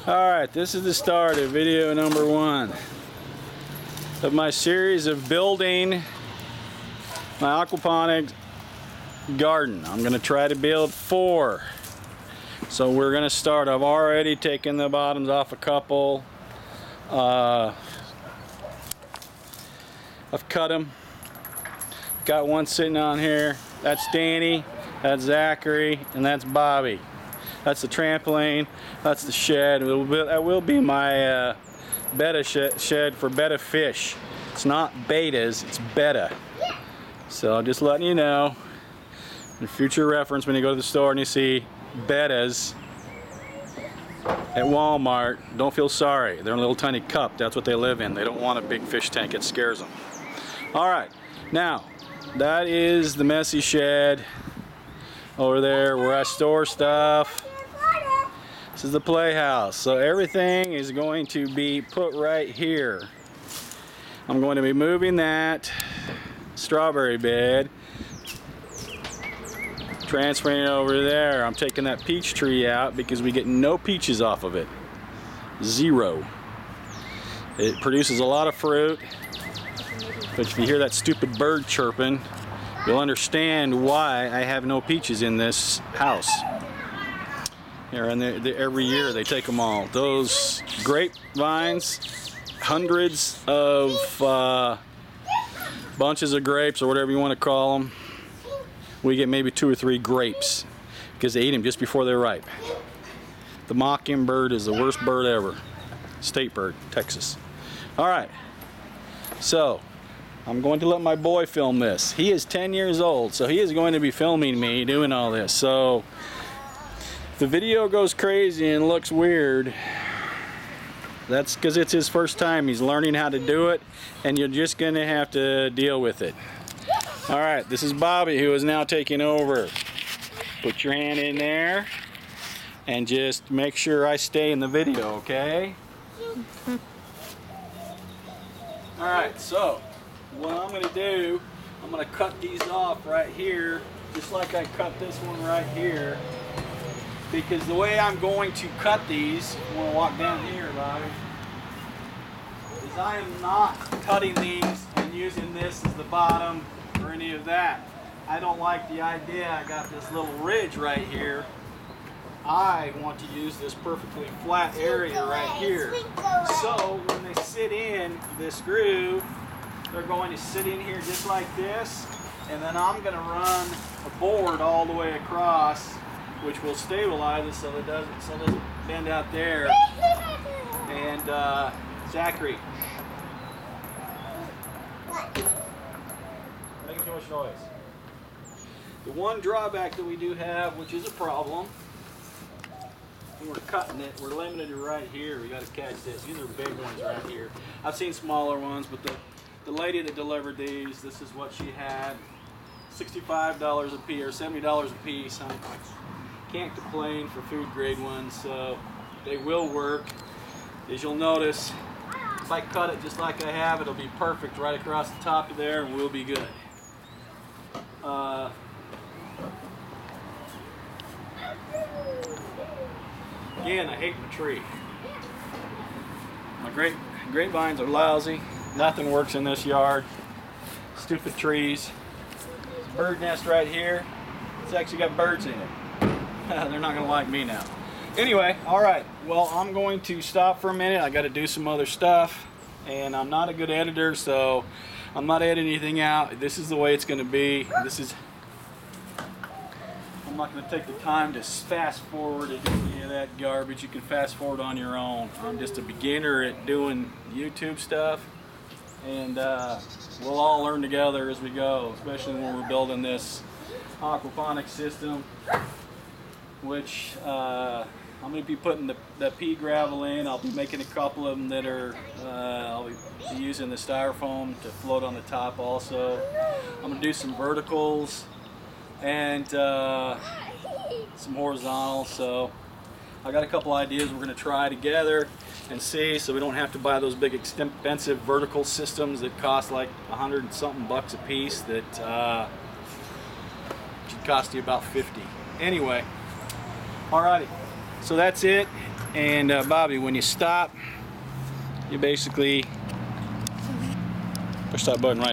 Alright, this is the start of video number 1 of my series of building my aquaponics garden. I'm going to try to build 4. So we're going to start. I've already taken the bottoms off a couple. I've cut them. Got one sitting on here. That's Danny, that's Zachary, and that's Bobby. That's the trampoline, that's the shed. That will be my betta shed for betta fish. It's not betas, it's betta. So just letting you know, in future reference, when you go to the store and you see bettas at Walmart, don't feel sorry. They're in a little tiny cup. That's what they live in. They don't want a big fish tank. It scares them. Alright, now that is the messy shed over there where I store stuff. This is the playhouse. So everything is going to be put right here. I'm going to be moving that strawberry bed, transferring it over there. I'm taking that peach tree out because we get no peaches off of it. 0. It produces a lot of fruit, but if you hear that stupid bird chirping, you'll understand why I have no peaches in this house. Here, and every year they take them all. Those grapevines, hundreds of bunches of grapes, or whatever you want to call them. We get maybe 2 or 3 grapes because they eat them just before they're ripe. The mockingbird is the worst bird ever. State bird, Texas. All right, so I'm going to let my boy film this. He is 10 years old, so he is going to be filming me doing all this. So if the video goes crazy and looks weird, that's because it's his first time. He's learning how to do it, and you're just going to have to deal with it. All right, this is Bobby, who is now taking over. Put your hand in there and just make sure I stay in the video, okay? All right, so what I'm going to do, I'm going to cut these off right here, just like I cut this one right here. Because the way I'm going to cut these, I'm going to walk down here, Bobby, is I am not cutting these and using this as the bottom or any of that. I don't like the idea. I got this little ridge right here. I want to use this perfectly flat area right here. So when they sit in this groove, they're going to sit in here just like this, and then I'm going to run a board all the way across, which will stabilize it so it doesn't bend out there. And Zachary, making too much noise. The one drawback that we do have, which is a problem, when we're cutting it, we're limited to right here. We got to catch this. These are big ones right here. I've seen smaller ones, but the lady that delivered these, this is what she had. $65 a piece or $70 a piece. I can't complain for food grade ones, so they will work. As you'll notice, if I cut it just like I have, it'll be perfect right across the top of there, and we'll be good. Again, I hate my tree. My grapevines are lousy. Nothing works in this yard. Stupid trees. There's a bird nest right here. It's actually got birds in it. They're not gonna like me now. Anyway, all right. Well, I'm going to stop for a minute. I got to do some other stuff, and I'm not a good editor, so I'm not editing anything out. This is the way it's going to be. I'm not going to take the time to fast forward and do any of that garbage. You can fast forward on your own. I'm just a beginner at doing YouTube stuff, and we'll all learn together as we go, especially when we're building this aquaponics system, which I'm going to be putting the pea gravel in. I'll be making a couple of them that are, I'll be using the styrofoam to float on the top also. I'm going to do some verticals and some horizontals. So I got a couple ideas we're going to try together and see, so we don't have to buy those big expensive vertical systems that cost like $100 and something bucks a piece that should cost you about 50. Anyway, alrighty, so that's it. And Bobby, when you stop, you basically push that button right